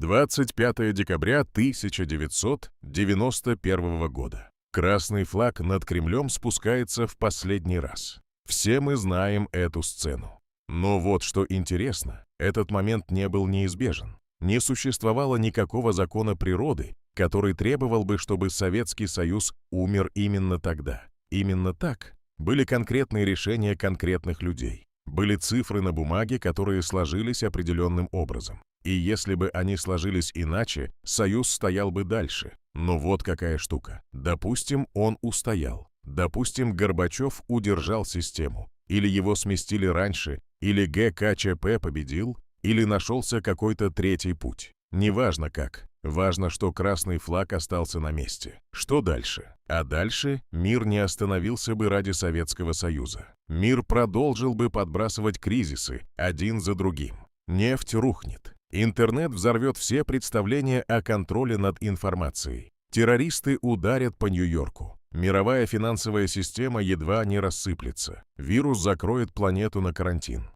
25 декабря 1991 года. Красный флаг над Кремлем спускается в последний раз. Все мы знаем эту сцену. Но вот что интересно, этот момент не был неизбежен. Не существовало никакого закона природы, который требовал бы, чтобы Советский Союз умер именно тогда. Именно так. Были конкретные решения конкретных людей. Были цифры на бумаге, которые сложились определенным образом. И если бы они сложились иначе, Союз стоял бы дальше. Но вот какая штука. Допустим, он устоял. Допустим, Горбачев удержал систему. Или его сместили раньше, или ГКЧП победил, или нашелся какой-то третий путь. Неважно как. Важно, что красный флаг остался на месте. Что дальше? А дальше мир не остановился бы ради Советского Союза. Мир продолжил бы подбрасывать кризисы один за другим. Нефть рухнет. Интернет взорвет все представления о контроле над информацией. Террористы ударят по Нью-Йорку. Мировая финансовая система едва не рассыплется. Вирус закроет планету на карантин.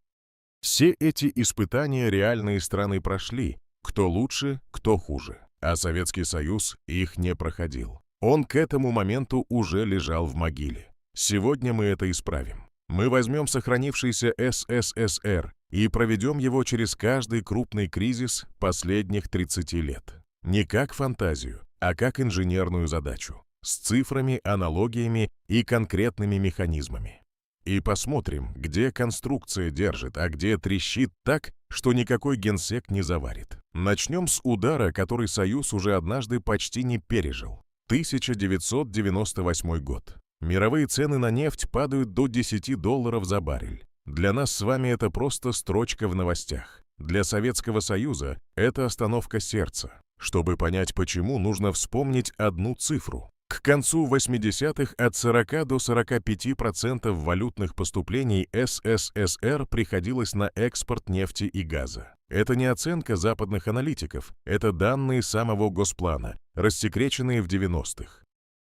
Все эти испытания реальные страны прошли. Кто лучше, кто хуже. А Советский Союз их не проходил. Он к этому моменту уже лежал в могиле. Сегодня мы это исправим. Мы возьмем сохранившийся СССР и проведем его через каждый крупный кризис последних 30 лет. Не как фантазию, а как инженерную задачу. С цифрами, аналогиями и конкретными механизмами. И посмотрим, где конструкция держит, а где трещит так, что никакой генсек не заварит. Начнем с удара, который Союз уже однажды почти не пережил. 1998 год. Мировые цены на нефть падают до $10 за баррель. Для нас с вами это просто строчка в новостях. Для Советского Союза это остановка сердца. Чтобы понять почему, нужно вспомнить одну цифру. К концу 80-х от 40 до 45% валютных поступлений СССР приходилось на экспорт нефти и газа. Это не оценка западных аналитиков, это данные самого Госплана, рассекреченные в 90-х.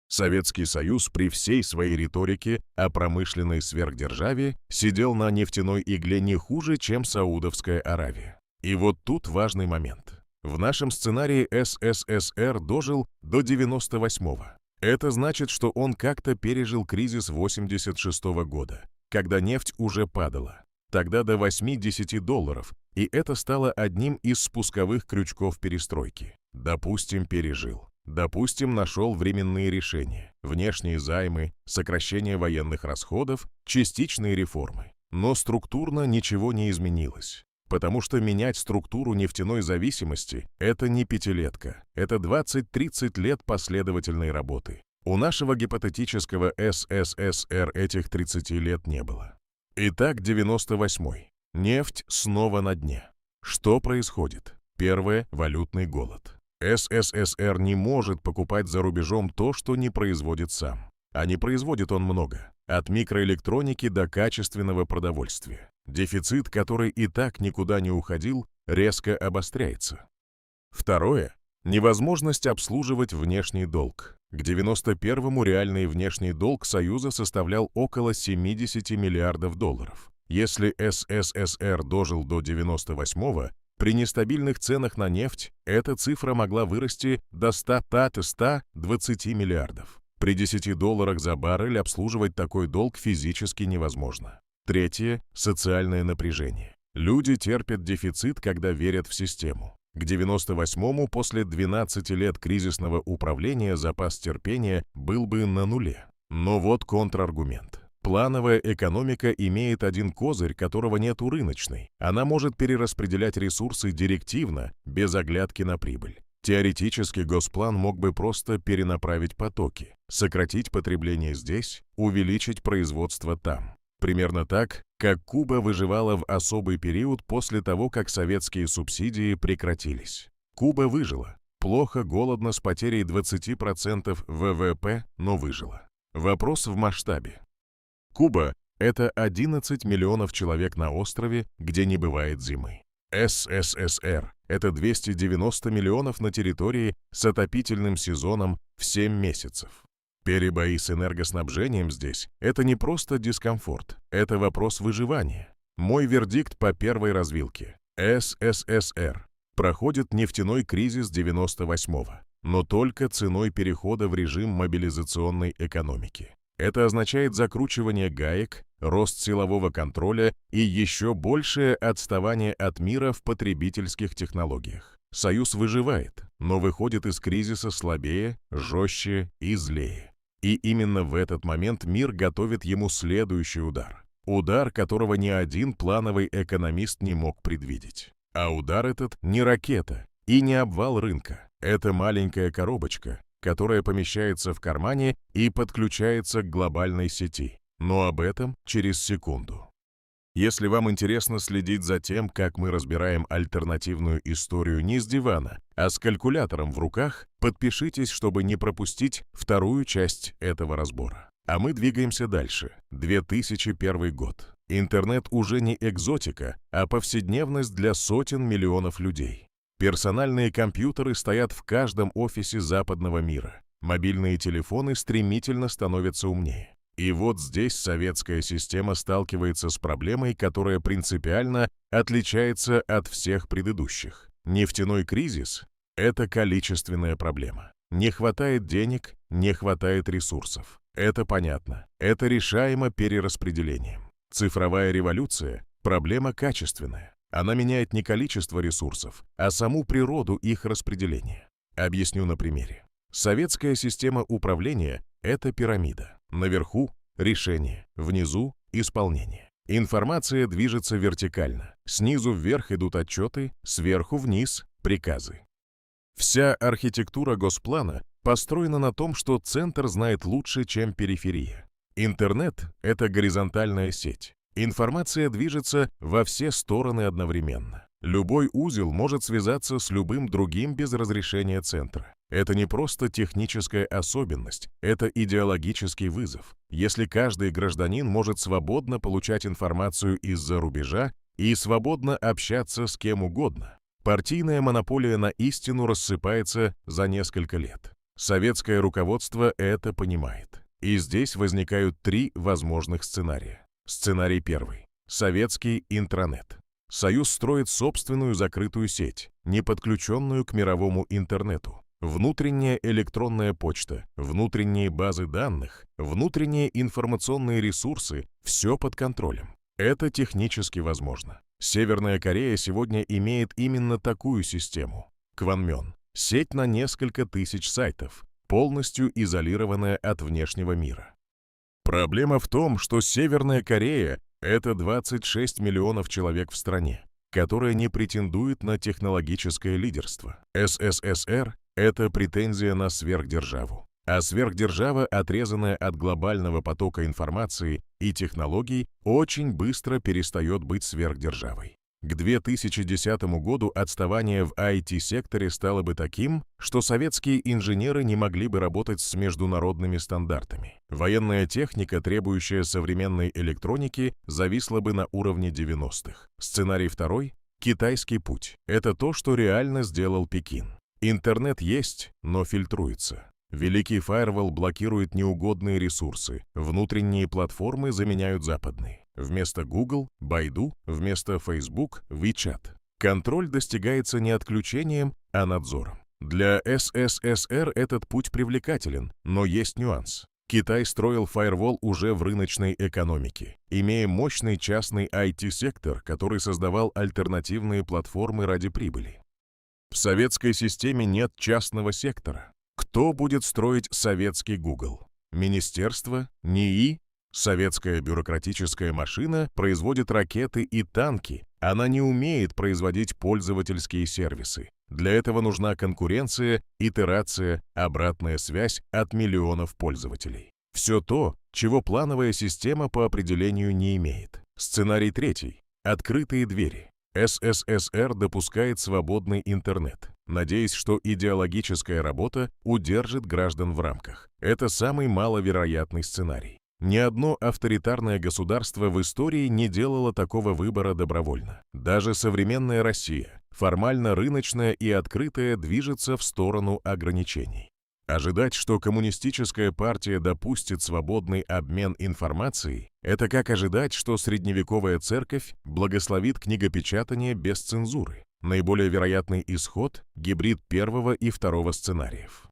Советский Союз при всей своей риторике о промышленной сверхдержаве сидел на нефтяной игле не хуже, чем Саудовская Аравия. И вот тут важный момент. В нашем сценарии СССР дожил до 98-го. Это значит, что он как-то пережил кризис 86 года, когда нефть уже падала. Тогда до $8-10, и это стало одним из спусковых крючков перестройки. Допустим, пережил. Допустим, нашел временные решения, внешние займы, сокращение военных расходов, частичные реформы. Но структурно ничего не изменилось. Потому что менять структуру нефтяной зависимости – это не пятилетка, это 20-30 лет последовательной работы. У нашего гипотетического СССР этих 30 лет не было. Итак, 98-й. Нефть снова на дне. Что происходит? Первое – валютный голод. СССР не может покупать за рубежом то, что не производит сам. А не производит он много. От микроэлектроники до качественного продовольствия. Дефицит, который и так никуда не уходил, резко обостряется. Второе – невозможность обслуживать внешний долг. К 91-му реальный внешний долг Союза составлял около $70 миллиардов. Если СССР дожил до 98-го, при нестабильных ценах на нефть эта цифра могла вырасти до 100-120 миллиардов. При $10 за баррель обслуживать такой долг физически невозможно. Третье – социальное напряжение. Люди терпят дефицит, когда верят в систему. К 98-му, после 12 лет кризисного управления, запас терпения был бы на нуле. Но вот контраргумент. Плановая экономика имеет один козырь, которого нет у рыночной. Она может перераспределять ресурсы директивно, без оглядки на прибыль. Теоретически Госплан мог бы просто перенаправить потоки, сократить потребление здесь, увеличить производство там. Примерно так, как Куба выживала в особый период после того, как советские субсидии прекратились. Куба выжила. Плохо, голодно, с потерей 20% ВВП, но выжила. Вопрос в масштабе. Куба – это 11 миллионов человек на острове, где не бывает зимы. СССР – это 290 миллионов на территории с отопительным сезоном в 7 месяцев. Перебои с энергоснабжением здесь – это не просто дискомфорт, это вопрос выживания. Мой вердикт по первой развилке. СССР. проходит нефтяной кризис 98-го, но только ценой перехода в режим мобилизационной экономики. Это означает закручивание гаек, рост силового контроля и еще большее отставание от мира в потребительских технологиях. Союз выживает, но выходит из кризиса слабее, жестче и злее. И именно в этот момент мир готовит ему следующий удар. Удар, которого ни один плановый экономист не мог предвидеть. А удар этот не ракета и не обвал рынка. Это маленькая коробочка, которая помещается в кармане и подключается к глобальной сети. Но об этом через секунду. Если вам интересно следить за тем, как мы разбираем альтернативную историю не с дивана, а с калькулятором в руках, подпишитесь, чтобы не пропустить вторую часть этого разбора. А мы двигаемся дальше. 2001 год. Интернет уже не экзотика, а повседневность для сотен миллионов людей. Персональные компьютеры стоят в каждом офисе западного мира. Мобильные телефоны стремительно становятся умнее. И вот здесь советская система сталкивается с проблемой, которая принципиально отличается от всех предыдущих. Нефтяной кризис – это количественная проблема. Не хватает денег, не хватает ресурсов. Это понятно. Это решаемо перераспределением. Цифровая революция – проблема качественная. Она меняет не количество ресурсов, а саму природу их распределения. Объясню на примере. Советская система управления – это пирамида. Наверху – решение, внизу – исполнение. Информация движется вертикально. Снизу вверх идут отчеты, сверху вниз – приказы. Вся архитектура Госплана построена на том, что центр знает лучше, чем периферия. Интернет – это горизонтальная сеть. Информация движется во все стороны одновременно. Любой узел может связаться с любым другим без разрешения центра. Это не просто техническая особенность, это идеологический вызов. Если каждый гражданин может свободно получать информацию из-за рубежа и свободно общаться с кем угодно, партийная монополия на истину рассыпается за несколько лет. Советское руководство это понимает. И здесь возникают три возможных сценария. Сценарий первый. Советский интранет. Союз строит собственную закрытую сеть, не подключенную к мировому интернету. Внутренняя электронная почта, внутренние базы данных, внутренние информационные ресурсы – все под контролем. Это технически возможно. Северная Корея сегодня имеет именно такую систему. Кванмён – сеть на несколько тысяч сайтов, полностью изолированная от внешнего мира. Проблема в том, что Северная Корея – это 26 миллионов человек в стране, которая не претендует на технологическое лидерство. СССР – это претензия на сверхдержаву. А сверхдержава, отрезанная от глобального потока информации и технологий, очень быстро перестает быть сверхдержавой. К 2010 году отставание в IT-секторе стало бы таким, что советские инженеры не могли бы работать с международными стандартами. Военная техника, требующая современной электроники, зависла бы на уровне 90-х. Сценарий второй – китайский путь. Это то, что реально сделал Пекин. Интернет есть, но фильтруется. Великий фаервол блокирует неугодные ресурсы, внутренние платформы заменяют западные. Вместо Google – Baidu, вместо Facebook – WeChat. Контроль достигается не отключением, а надзором. Для СССР этот путь привлекателен, но есть нюанс. Китай строил фаервол уже в рыночной экономике, имея мощный частный IT-сектор, который создавал альтернативные платформы ради прибыли. В советской системе нет частного сектора. Кто будет строить советский Google? Министерство? НИИ? Советская бюрократическая машина производит ракеты и танки. Она не умеет производить пользовательские сервисы. Для этого нужна конкуренция, итерация, обратная связь от миллионов пользователей. Все то, чего плановая система по определению не имеет. Сценарий третий. Открытые двери. СССР допускает свободный интернет, надеясь, что идеологическая работа удержит граждан в рамках. Это самый маловероятный сценарий. Ни одно авторитарное государство в истории не делало такого выбора добровольно. Даже современная Россия, формально рыночная и открытая, движется в сторону ограничений. Ожидать, что коммунистическая партия допустит свободный обмен информацией, это как ожидать, что средневековая церковь благословит книгопечатание без цензуры. Наиболее вероятный исход – гибрид первого и второго сценариев.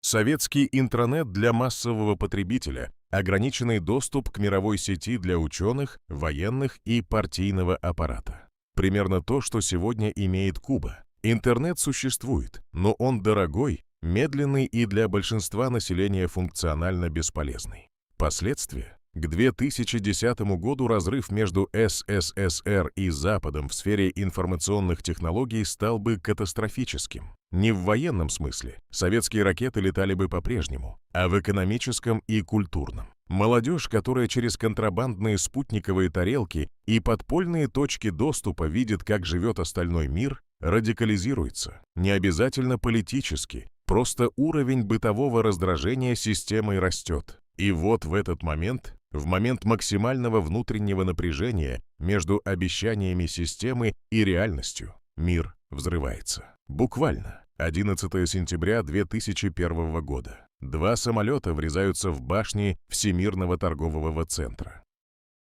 Советский интранет для массового потребителя, ограниченный доступ к мировой сети для ученых, военных и партийного аппарата. Примерно то, что сегодня имеет Куба. Интернет существует, но он дорогой, медленный и для большинства населения функционально бесполезный. Последствия? К 2010 году разрыв между СССР и Западом в сфере информационных технологий стал бы катастрофическим. Не в военном смысле, советские ракеты летали бы по-прежнему, а в экономическом и культурном. Молодежь, которая через контрабандные спутниковые тарелки и подпольные точки доступа видит, как живет остальной мир, радикализируется. Не обязательно политически, просто уровень бытового раздражения системой растет. И вот в этот момент, в момент максимального внутреннего напряжения между обещаниями системы и реальностью, мир взрывается. Буквально. 11 сентября 2001 года. 2 самолета врезаются в башни Всемирного торгового центра.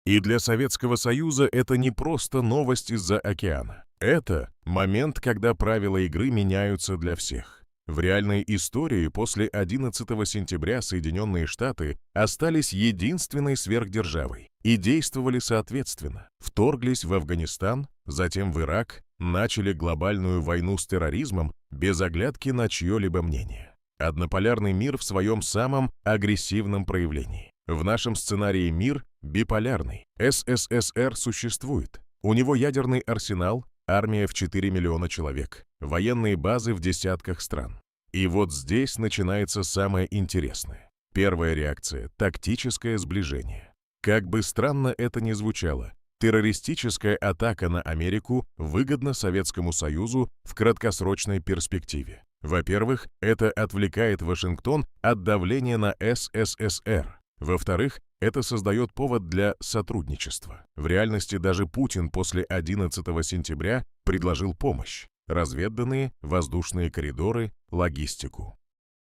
И для Советского Союза это не просто новость из-за океана. Это момент, когда правила игры меняются для всех. В реальной истории после 11 сентября Соединенные Штаты остались единственной сверхдержавой и действовали соответственно. Вторглись в Афганистан, затем в Ирак, начали глобальную войну с терроризмом без оглядки на чье-либо мнение. Однополярный мир в своем самом агрессивном проявлении. В нашем сценарии мир биполярный. СССР существует. У него ядерный арсенал, армия в 4 миллиона человек, военные базы в десятках стран. И вот здесь начинается самое интересное. Первая реакция – тактическое сближение. Как бы странно это ни звучало, террористическая атака на Америку выгодна Советскому Союзу в краткосрочной перспективе. Во-первых, это отвлекает Вашингтон от давления на СССР. Во-вторых, это создает повод для сотрудничества. В реальности даже Путин после 11 сентября предложил помощь. Разведданные, воздушные коридоры, логистику.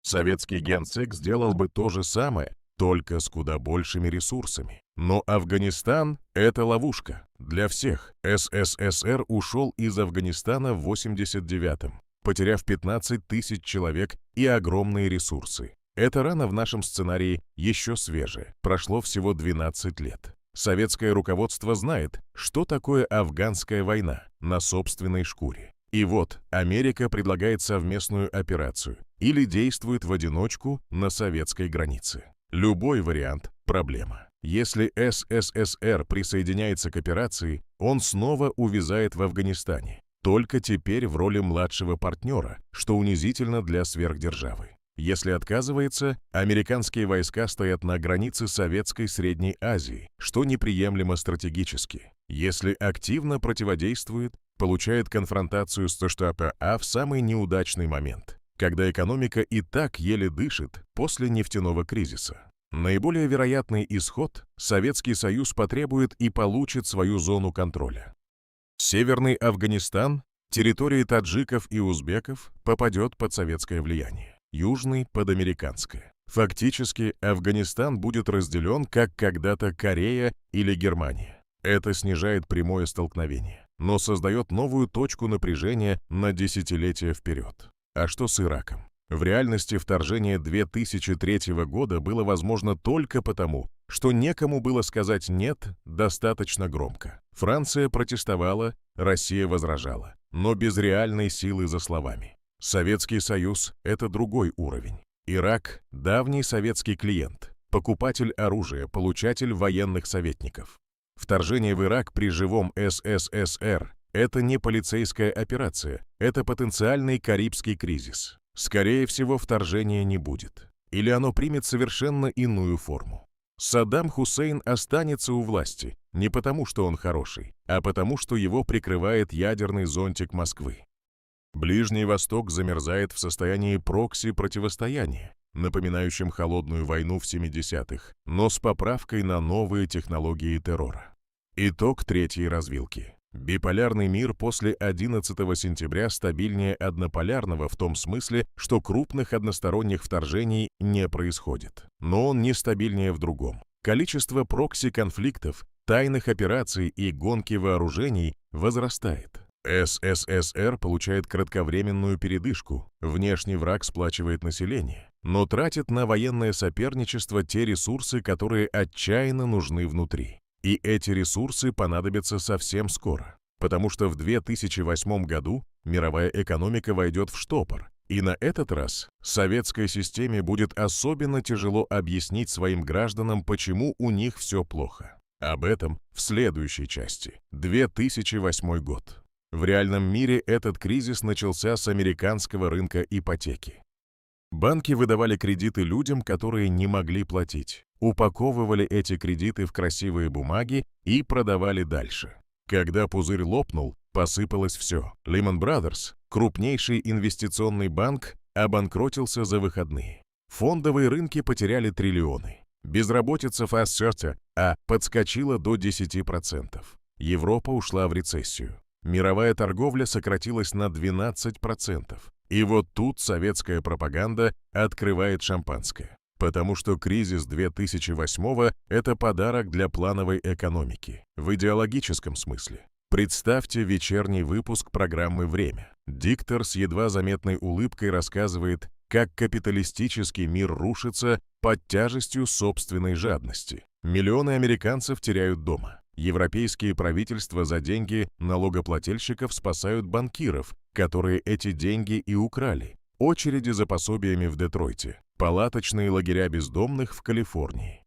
Советский генсек сделал бы то же самое, только с куда большими ресурсами. Но Афганистан – это ловушка для всех. СССР ушел из Афганистана в 89-м, потеряв 15 тысяч человек и огромные ресурсы. Эта рана в нашем сценарии еще свежая, прошло всего 12 лет. Советское руководство знает, что такое афганская война на собственной шкуре. И вот Америка предлагает совместную операцию или действует в одиночку на советской границе. Любой вариант – проблема. Если СССР присоединяется к операции, он снова увязает в Афганистане, только теперь в роли младшего партнера, что унизительно для сверхдержавы. Если отказывается, американские войска стоят на границе Советской Средней Азии, что неприемлемо стратегически. Если активно противодействует, получает конфронтацию с США в самый неудачный момент, когда экономика и так еле дышит после нефтяного кризиса. Наиболее вероятный исход – Советский Союз потребует и получит свою зону контроля. Северный Афганистан, территория таджиков и узбеков, попадет под советское влияние. Южный – под американское. Фактически, Афганистан будет разделен, как когда-то Корея или Германия. Это снижает прямое столкновение, но создает новую точку напряжения на десятилетия вперед. А что с Ираком? В реальности вторжение 2003 года было возможно только потому, что некому было сказать «нет» достаточно громко. Франция протестовала, Россия возражала, но без реальной силы за словами. Советский Союз – это другой уровень. Ирак – давний советский клиент, покупатель оружия, получатель военных советников. Вторжение в Ирак при живом СССР – это не полицейская операция, это потенциальный Карибский кризис. Скорее всего, вторжения не будет. Или оно примет совершенно иную форму. Саддам Хусейн останется у власти не потому, что он хороший, а потому, что его прикрывает ядерный зонтик Москвы. Ближний Восток замерзает в состоянии прокси-противостояния, напоминающем холодную войну в 70-х, но с поправкой на новые технологии террора. Итог третьей развилки. Биполярный мир после 11 сентября стабильнее однополярного в том смысле, что крупных односторонних вторжений не происходит. Но он нестабильнее в другом. Количество прокси-конфликтов, тайных операций и гонки вооружений возрастает. СССР получает кратковременную передышку, внешний враг сплачивает население, но тратит на военное соперничество те ресурсы, которые отчаянно нужны внутри. И эти ресурсы понадобятся совсем скоро, потому что в 2008 году мировая экономика войдет в штопор, и на этот раз советской системе будет особенно тяжело объяснить своим гражданам, почему у них все плохо. Об этом в следующей части. 2008 год. В реальном мире этот кризис начался с американского рынка ипотеки. Банки выдавали кредиты людям, которые не могли платить, упаковывали эти кредиты в красивые бумаги и продавали дальше. Когда пузырь лопнул, посыпалось все. Lehman Brothers, крупнейший инвестиционный банк, обанкротился за выходные. Фондовые рынки потеряли триллионы. Безработица подскочила до 10%. Европа ушла в рецессию. Мировая торговля сократилась на 12%. И вот тут советская пропаганда открывает шампанское. Потому что кризис 2008-го – это подарок для плановой экономики. В идеологическом смысле. Представьте вечерний выпуск программы «Время». Диктор с едва заметной улыбкой рассказывает, как капиталистический мир рушится под тяжестью собственной жадности. Миллионы американцев теряют дома. Европейские правительства за деньги налогоплательщиков спасают банкиров, которые эти деньги и украли. Очереди за пособиями в Детройте. Палаточные лагеря бездомных в Калифорнии.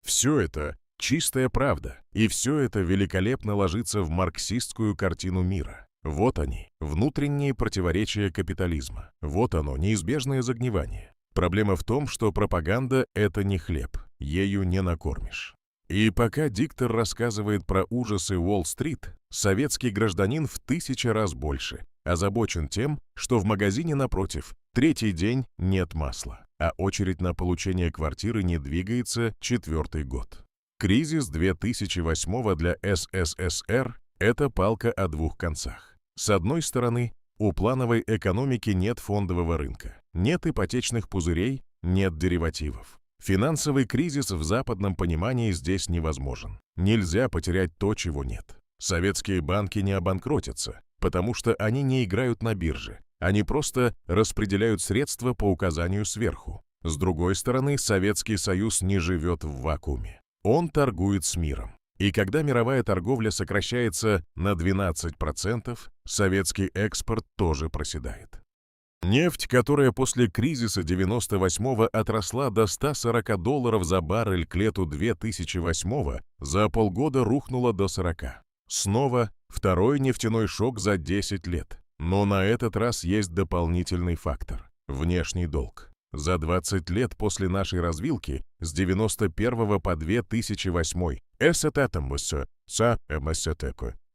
Все это чистая правда, и все это великолепно ложится в марксистскую картину мира. Вот они, внутренние противоречия капитализма. Вот оно, неизбежное загнивание. Проблема в том, что пропаганда – это не хлеб, ею не накормишь. И пока диктор рассказывает про ужасы Уолл-стрит, советский гражданин в 1000 раз больше озабочен тем, что в магазине напротив третий день нет масла, а очередь на получение квартиры не двигается 4-й год. Кризис 2008 для СССР – это палка о двух концах. С одной стороны, у плановой экономики нет фондового рынка, нет ипотечных пузырей, нет деривативов. Финансовый кризис в западном понимании здесь невозможен. Нельзя потерять то, чего нет. Советские банки не обанкротятся, потому что они не играют на бирже. Они просто распределяют средства по указанию сверху. С другой стороны, Советский Союз не живет в вакууме. Он торгует с миром. И когда мировая торговля сокращается на 12%, советский экспорт тоже проседает. Нефть, которая после кризиса 98-го отросла до $140 за баррель к лету 2008-го, за полгода рухнула до 40. Снова второй нефтяной шок за 10 лет. Но на этот раз есть дополнительный фактор – внешний долг. За 20 лет после нашей развилки, с 91 по 2008,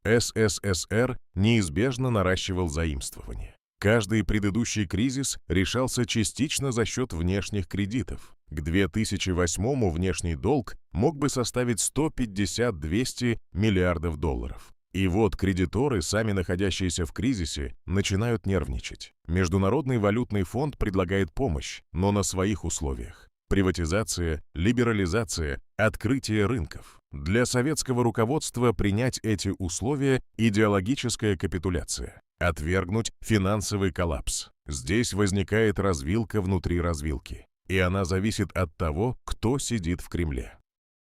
СССР неизбежно наращивал заимствования. Каждый предыдущий кризис решался частично за счет внешних кредитов. К 2008-му внешний долг мог бы составить 150-200 миллиардов долларов. И вот кредиторы, сами находящиеся в кризисе, начинают нервничать. Международный валютный фонд предлагает помощь, но на своих условиях. Приватизация, либерализация, открытие рынков. Для советского руководства принять эти условия – идеологическая капитуляция. Отвергнуть финансовый коллапс. Здесь возникает развилка внутри развилки. И она зависит от того, кто сидит в Кремле.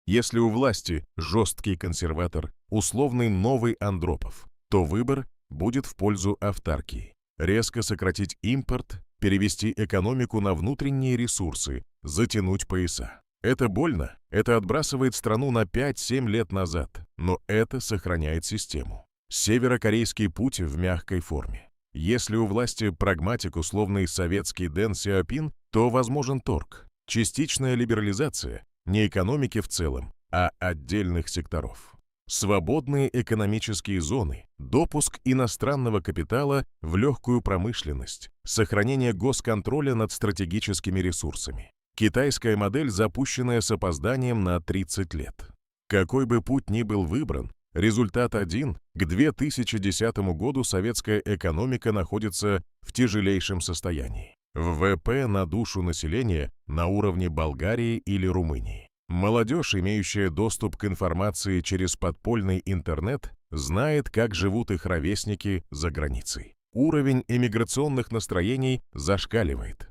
Если у власти жесткий консерватор, условный новый Андропов, то выбор будет в пользу автаркии. Резко сократить импорт, перевести экономику на внутренние ресурсы, затянуть пояса. Это больно, это отбрасывает страну на 5-7 лет назад, но это сохраняет систему. Северокорейский путь в мягкой форме. Если у власти прагматик условный советский Дэн Сяопин, то возможен торг, частичная либерализация, не экономики в целом, а отдельных секторов. Свободные экономические зоны, допуск иностранного капитала в легкую промышленность, сохранение госконтроля над стратегическими ресурсами. Китайская модель, запущенная с опозданием на 30 лет. Какой бы путь ни был выбран, результат один – к 2010 году советская экономика находится в тяжелейшем состоянии. ВВП на душу населения на уровне Болгарии или Румынии. Молодежь, имеющая доступ к информации через подпольный интернет, знает, как живут их ровесники за границей. Уровень эмиграционных настроений зашкаливает.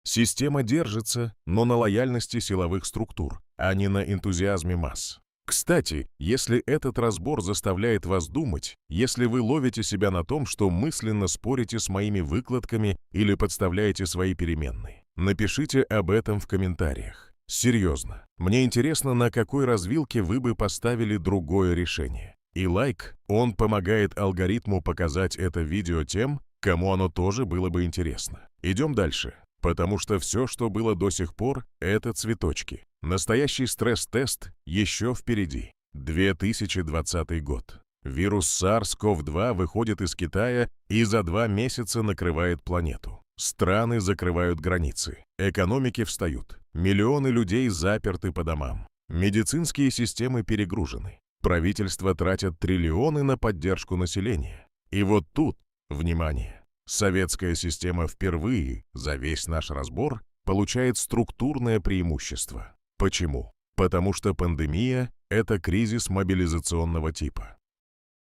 Система держится, но на лояльности силовых структур, а не на энтузиазме масс. Кстати, если этот разбор заставляет вас думать, если вы ловите себя на том, что мысленно спорите с моими выкладками или подставляете свои переменные, напишите об этом в комментариях. Серьезно, мне интересно, на какой развилке вы бы поставили другое решение. И лайк, он помогает алгоритму показать это видео тем, кому оно тоже было бы интересно. Идем дальше. Потому что все, что было до сих пор, это цветочки. Настоящий стресс-тест еще впереди. 2020 год. Вирус SARS-CoV-2 выходит из Китая и за 2 месяца накрывает планету. Страны закрывают границы. Экономики встают. Миллионы людей заперты по домам. Медицинские системы перегружены. Правительства тратят триллионы на поддержку населения. И вот тут, внимание, советская система впервые за весь наш разбор получает структурное преимущество. Почему? Потому что пандемия – это кризис мобилизационного типа.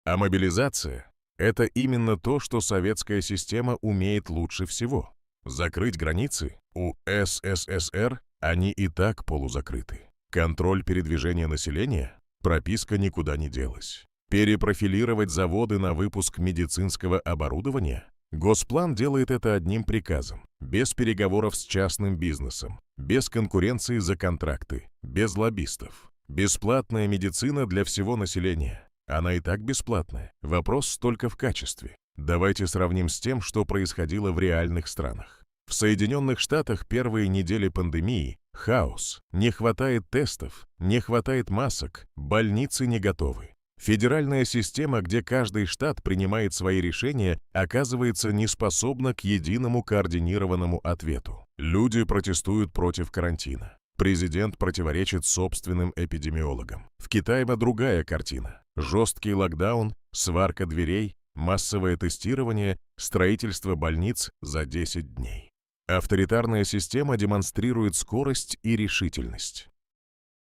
А мобилизация – это именно то, что советская система умеет лучше всего. Закрыть границы? У СССР они и так полузакрыты. Контроль передвижения населения? Прописка никуда не делась. Перепрофилировать заводы на выпуск медицинского оборудования? Госплан делает это одним приказом, без переговоров с частным бизнесом, без конкуренции за контракты, без лоббистов. Бесплатная медицина для всего населения. Она и так бесплатная. Вопрос только в качестве. Давайте сравним с тем, что происходило в реальных странах. В Соединенных Штатах первые недели пандемии – хаос. Не хватает тестов, не хватает масок, больницы не готовы. Федеральная система, где каждый штат принимает свои решения, оказывается неспособна к единому координированному ответу. Люди протестуют против карантина. Президент противоречит собственным эпидемиологам. В Китае другая картина. Жесткий локдаун, сварка дверей, массовое тестирование, строительство больниц за 10 дней. Авторитарная система демонстрирует скорость и решительность.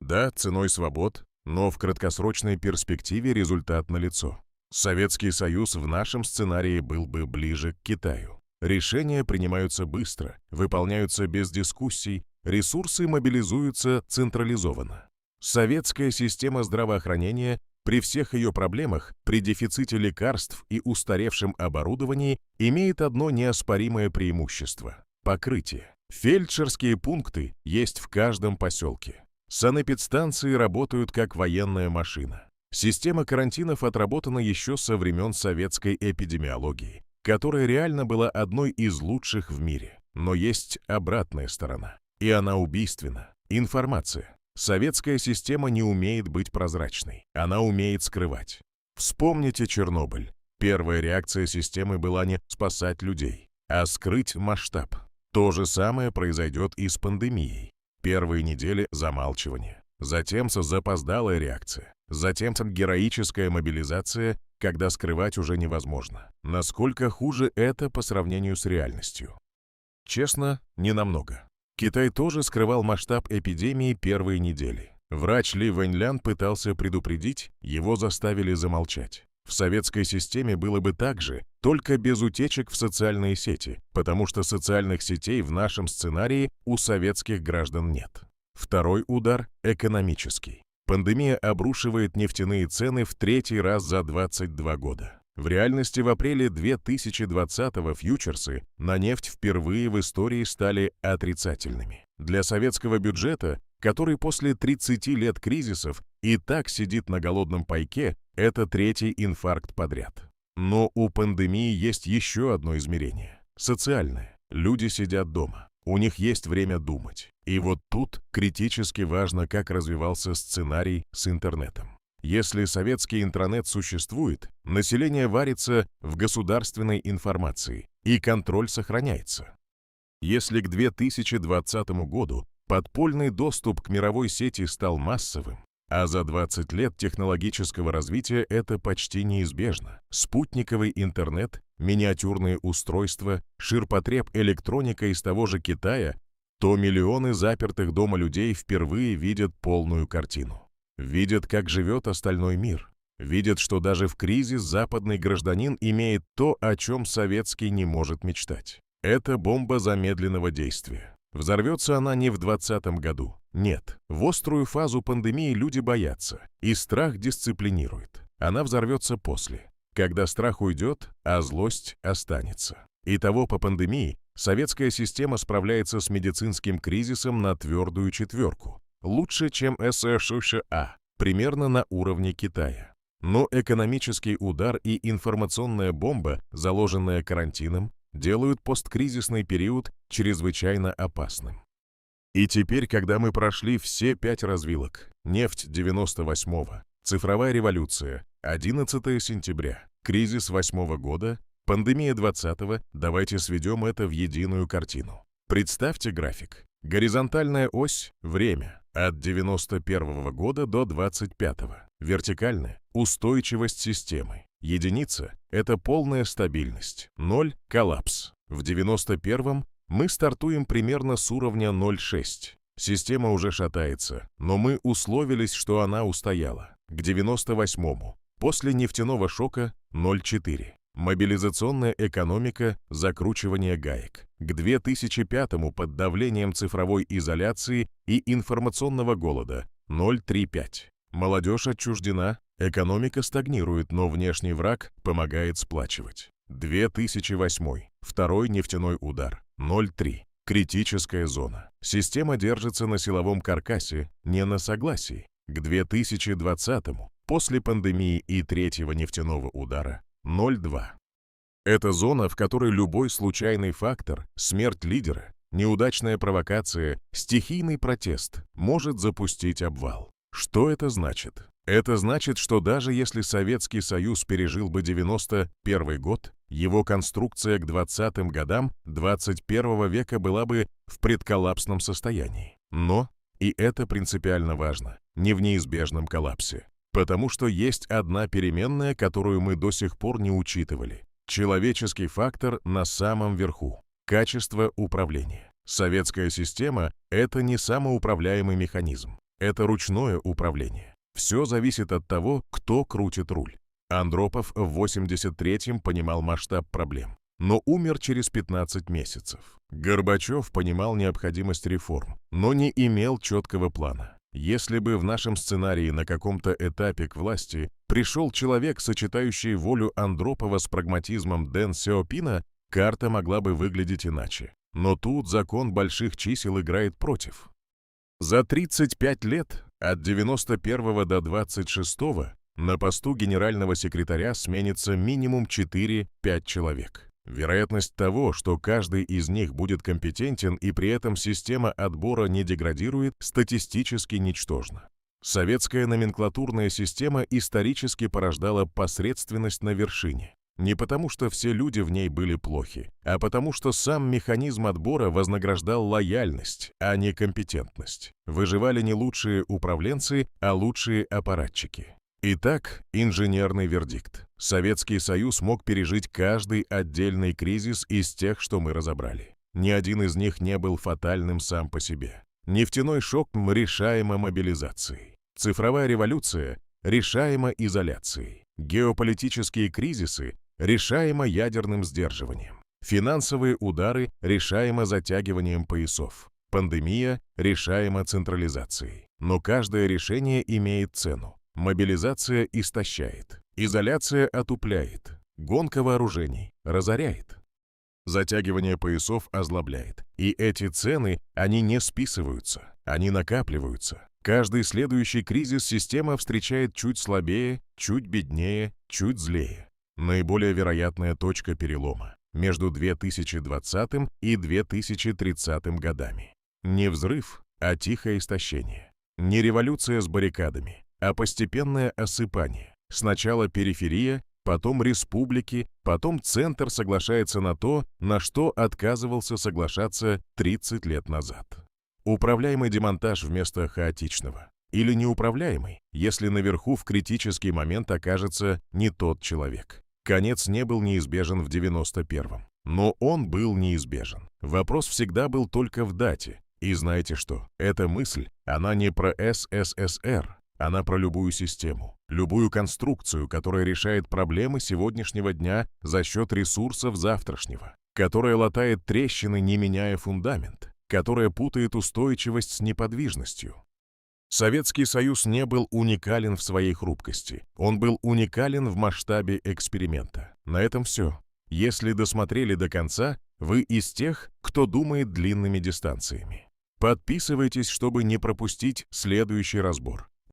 Да, ценой свобод, но в краткосрочной перспективе результат налицо. Советский Союз в нашем сценарии был бы ближе к Китаю. Решения принимаются быстро, выполняются без дискуссий, ресурсы мобилизуются централизованно. Советская система здравоохранения при всех ее проблемах, при дефиците лекарств и устаревшем оборудовании имеет одно неоспоримое преимущество – покрытие. Фельдшерские пункты есть в каждом поселке. Санэпидстанции работают как военная машина. Система карантинов отработана еще со времен советской эпидемиологии, которая реально была одной из лучших в мире. Но есть обратная сторона, и она убийственна. Информация. Советская система не умеет быть прозрачной, она умеет скрывать. Вспомните Чернобыль. Первая реакция системы была не спасать людей, а скрыть масштаб. То же самое произойдет и с пандемией. Первые недели замалчивания, затем запоздалая реакция, затем героическая мобилизация, когда скрывать уже невозможно. Насколько хуже это по сравнению с реальностью? Честно, не намного. Китай тоже скрывал масштаб эпидемии первые недели. Врач Ли Вэньлян пытался предупредить, его заставили замолчать. В советской системе было бы так же, только без утечек в социальные сети, потому что социальных сетей в нашем сценарии у советских граждан нет. Второй удар – экономический. Пандемия обрушивает нефтяные цены в 3-й раз за 22 года. В реальности в апреле 2020-го фьючерсы на нефть впервые в истории стали отрицательными. Для советского бюджета, который после 30 лет кризисов и так сидит на голодном пайке, это 3-й инфаркт подряд. Но у пандемии есть еще одно измерение – социальное. Люди сидят дома, у них есть время думать. И вот тут критически важно, как развивался сценарий с интернетом. Если советский интранет существует, население варится в государственной информации, и контроль сохраняется. Если к 2020 году подпольный доступ к мировой сети стал массовым, а за 20 лет технологического развития это почти неизбежно, спутниковый интернет, миниатюрные устройства, ширпотреб электроника из того же Китая, то миллионы запертых дома людей впервые видят полную картину. Видят, как живет остальной мир. Видят, что даже в кризис западный гражданин имеет то, о чем советский не может мечтать. Это бомба замедленного действия. Взорвется она не в 2020 году. Нет, в острую фазу пандемии люди боятся, и страх дисциплинирует. Она взорвется после, когда страх уйдет, а злость останется. Итого по пандемии советская система справляется с медицинским кризисом на твердую четверку. Лучше, чем СССР, примерно на уровне Китая. Но экономический удар и информационная бомба, заложенная карантином, делают посткризисный период чрезвычайно опасным. И теперь, когда мы прошли все 5 развилок, нефть 98-го, цифровая революция, 11 сентября, кризис 8-го года, пандемия 20-го, давайте сведем это в единую картину. Представьте график. Горизонтальная ось – время, от 91-го года до 25-го. Вертикальная – устойчивость системы. Единица – это полная стабильность. 0 – коллапс. В 91-м мы стартуем примерно с уровня 0,6. Система уже шатается, но мы условились, что она устояла. К 98-му, после нефтяного шока, 0,4. Мобилизационная экономика, закручивание гаек. К 2005-му под давлением цифровой изоляции и информационного голода, 0,35. Молодежь отчуждена, экономика стагнирует, но внешний враг помогает сплачивать. 2008. Второй нефтяной удар, 0,3. Критическая зона. Система держится на силовом каркасе, не на согласии. К 2020-му, после пандемии и третьего нефтяного удара, 0,2. Это зона, в которой любой случайный фактор, смерть лидера, неудачная провокация, стихийный протест может запустить обвал. Что это значит? Это значит, что даже если Советский Союз пережил бы 91 год, его конструкция к 20-м годам 21 века была бы в предколлапсном состоянии. Но, и это принципиально важно, не в неизбежном коллапсе. Потому что есть одна переменная, которую мы до сих пор не учитывали. Человеческий фактор на самом верху. Качество управления. Советская система – это не самоуправляемый механизм. Это ручное управление. Все зависит от того, кто крутит руль. Андропов в 83-м понимал масштаб проблем, но умер через 15 месяцев. Горбачев понимал необходимость реформ, но не имел четкого плана. Если бы в нашем сценарии на каком-то этапе к власти пришел человек, сочетающий волю Андропова с прагматизмом Дэн Сяопина, карта могла бы выглядеть иначе. Но тут закон больших чисел играет против. За 35 лет, от 91 до 26, на посту генерального секретаря сменится минимум 4-5 человек. Вероятность того, что каждый из них будет компетентен и при этом система отбора не деградирует, статистически ничтожна. Советская номенклатурная система исторически порождала посредственность на вершине. Не потому, что все люди в ней были плохи, а потому, что сам механизм отбора вознаграждал лояльность, а не компетентность. Выживали не лучшие управленцы, а лучшие аппаратчики. Итак, инженерный вердикт. Советский Союз мог пережить каждый отдельный кризис из тех, что мы разобрали. Ни один из них не был фатальным сам по себе. Нефтяной шок решаемо мобилизацией. Цифровая революция решаемо изоляцией. Геополитические кризисы решаемо ядерным сдерживанием. Финансовые удары решаемо затягиванием поясов. Пандемия решаемо централизацией. Но каждое решение имеет цену. Мобилизация истощает. Изоляция отупляет. Гонка вооружений разоряет. Затягивание поясов озлобляет. И эти цены, они не списываются, они накапливаются. Каждый следующий кризис система встречает чуть слабее, чуть беднее, чуть злее. Наиболее вероятная точка перелома между 2020 и 2030 годами. Не взрыв, а тихое истощение. Не революция с баррикадами, а постепенное осыпание. Сначала периферия, потом республики, потом центр соглашается на то, на что отказывался соглашаться 30 лет назад. Управляемый демонтаж вместо хаотичного. Или неуправляемый, если наверху в критический момент окажется не тот человек. Конец не был неизбежен в 91-м. Но он был неизбежен. Вопрос всегда был только в дате. И знаете что? Эта мысль, она не про СССР, Она про любую систему, любую конструкцию, которая решает проблемы сегодняшнего дня за счет ресурсов завтрашнего, которая латает трещины, не меняя фундамент, которая путает устойчивость с неподвижностью. Советский Союз не был уникален в своей хрупкости. Он был уникален в масштабе эксперимента. На этом все. Если досмотрели до конца, вы из тех, кто думает длинными дистанциями. Подписывайтесь, чтобы не пропустить следующий разбор.